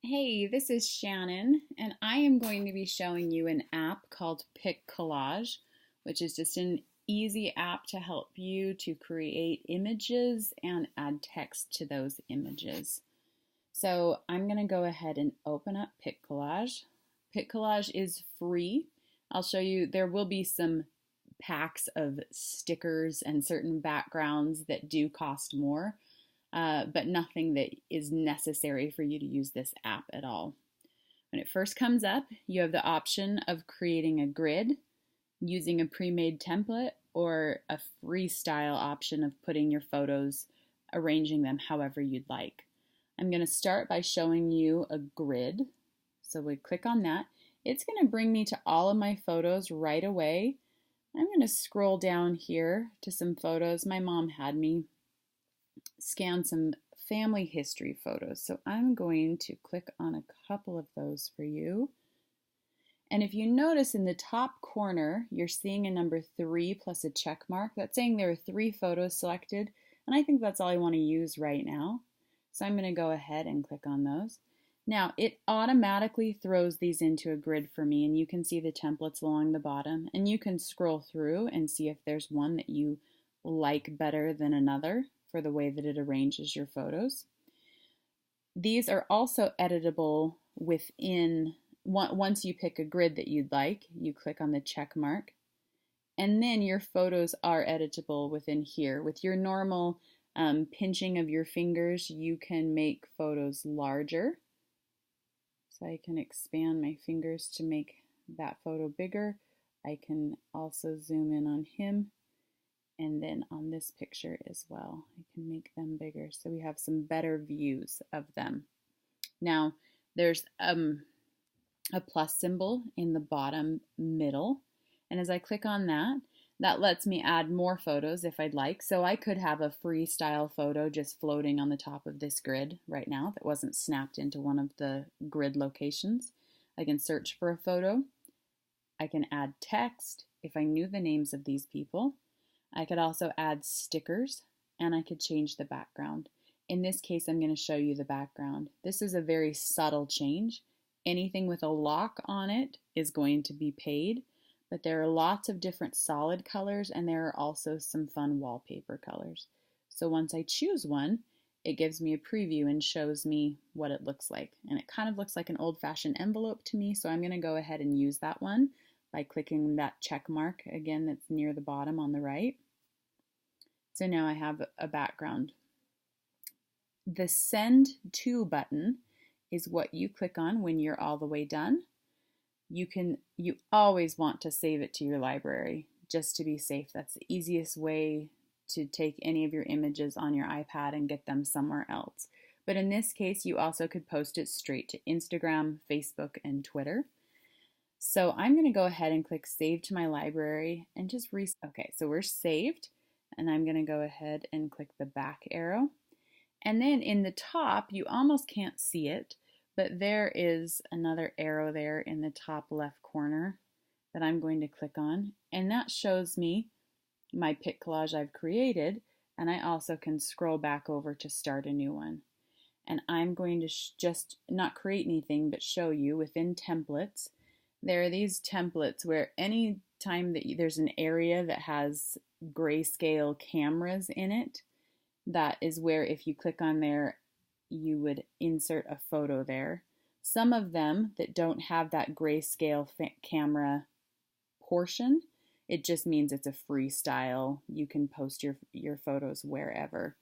Hey, this is Shannon, and I am going to be showing you an app called PicCollage, which is just an easy app to help you to create images and add text to those images. So I'm going to go ahead and open up PicCollage. PicCollage is free. I'll show you, there will be some packs of stickers and certain backgrounds that do cost more, but nothing that is necessary for you to use this app at all. When it first comes up, you have the option of creating a grid, using a pre-made template, or a freestyle option of putting your photos, arranging them however you'd like. I'm going to start by showing you a grid. So we click on that. It's going to bring me to all of my photos right away. I'm going to scroll down here to some photos. My mom had me scan some family history photos. So I'm going to click on a couple of those for you. And if you notice in the top corner, you're seeing a number 3 plus a check mark. That's saying there are 3 photos selected, and I think that's all I want to use right now. So I'm going to go ahead and click on those. Now, it automatically throws these into a grid for me, and you can see the templates along the bottom, and you can scroll through and see if there's one that you like better than another for the way that it arranges your photos. These are also editable within, once you pick a grid that you'd like, you click on the check mark, and then your photos are editable within here. With your normal pinching of your fingers, you can make photos larger. So I can expand my fingers to make that photo bigger. I can also zoom in on him, and then on this picture as well. I can make them bigger so we have some better views of them. Now, there's a plus symbol in the bottom middle, and as I click on that, that lets me add more photos if I'd like. So I could have a freestyle photo just floating on the top of this grid right now that wasn't snapped into one of the grid locations. I can search for a photo. I can add text if I knew the names of these people. I could also add stickers, and I could change the background. In this case, I'm going to show you the background. This is a very subtle change. Anything with a lock on it is going to be paid, but there are lots of different solid colors, and there are also some fun wallpaper colors. So once I choose one, it gives me a preview and shows me what it looks like. And it kind of looks like an old-fashioned envelope to me, so I'm going to go ahead and use that one by clicking that check mark again that's near the bottom on the right. So now I have a background. The Send To button is what you click on when you're all the way done. You always want to save it to your library just to be safe. That's the easiest way to take any of your images on your iPad and get them somewhere else. But in this case, you also could post it straight to Instagram, Facebook, and Twitter. So I'm going to go ahead and click Save to my library and just okay, so we're saved. And I'm going to go ahead and click the back arrow. And then in the top, you almost can't see it, but there is another arrow there in the top left corner that I'm going to click on. And that shows me my PicCollage I've created. And I also can scroll back over to start a new one. And I'm going to just not create anything, but show you within templates. There are these templates where any time that there's an area that has grayscale cameras in it, that is where if you click on there, you would insert a photo there. Some of them that don't have that grayscale camera portion, it just means it's a freestyle. You can post your photos wherever.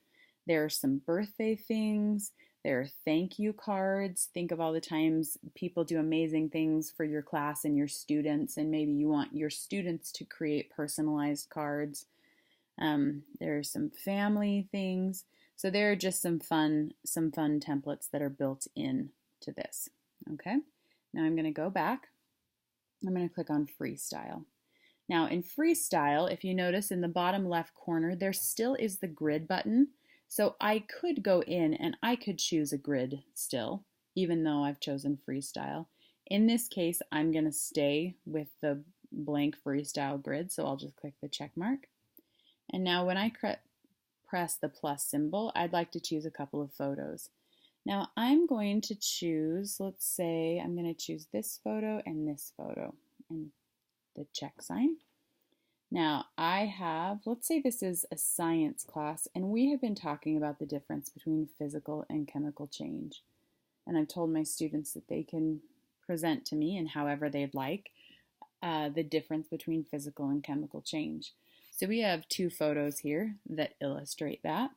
There are some birthday things. There are thank you cards. Think of all the times people do amazing things for your class and your students, and maybe you want your students to create personalized cards. There are some family things. So there are just some fun templates that are built in to this. Okay, now I'm going to go back. I'm going to click on Freestyle. Now in Freestyle, if you notice in the bottom left corner, there still is the grid button. So I could go in and I could choose a grid still, even though I've chosen Freestyle. In this case, I'm going to stay with the blank Freestyle grid, so I'll just click the check mark. And now when I press the plus symbol, I'd like to choose a couple of photos. Now I'm going to choose, let's say I'm going to choose this photo and the check sign. Now I have, let's say this is a science class, and we have been talking about the difference between physical and chemical change. And I've told my students that they can present to me in however they'd like the difference between physical and chemical change. So we have two photos here that illustrate that.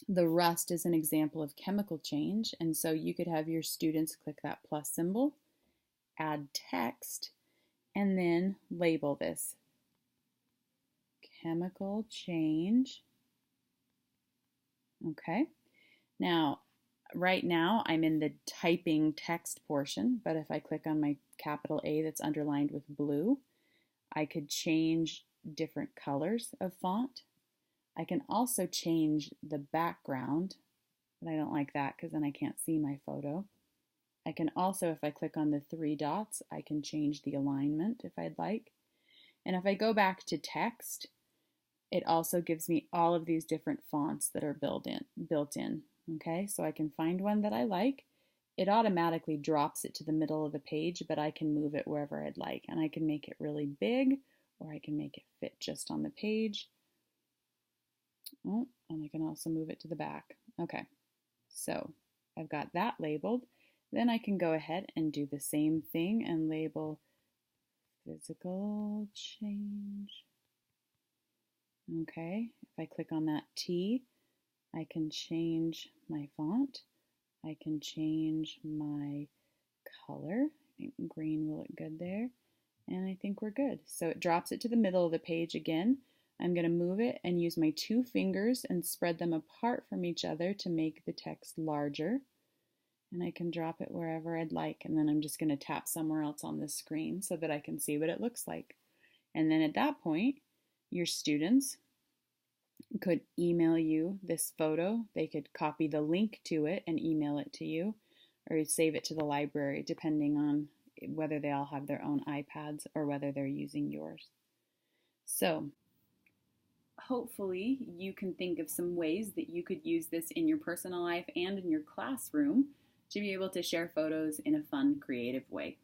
The rust is an example of chemical change, and so you could have your students click that plus symbol, add text, and then label this chemical change. Okay, now right now I'm in the typing text portion, but if I click on my capital A that's underlined with blue, I could change different colors of font. I can also change the background, but I don't like that because then I can't see my photo. I can also, if I click on the three dots, I can change the alignment if I'd like. And if I go back to text, it also gives me all of these different fonts that are built in. Okay, so I can find one that I like. It automatically drops it to the middle of the page, but I can move it wherever I'd like. And I can make it really big, or I can make it fit just on the page. Oh, and I can also move it to the back. Okay, so I've got that labeled. Then I can go ahead and do the same thing and label physical change. Okay, if I click on that T, I can change my font. I can change my color. I think green will look good there. And I think we're good. So it drops it to the middle of the page again. I'm going to move it and use my two fingers and spread them apart from each other to make the text larger. And I can drop it wherever I'd like. And then I'm just going to tap somewhere else on the screen so that I can see what it looks like. And then at that point, your students could email you this photo. They could copy the link to it and email it to you, or save it to the library, depending on whether they all have their own iPads or whether they're using yours. So hopefully you can think of some ways that you could use this in your personal life and in your classroom to be able to share photos in a fun, creative way.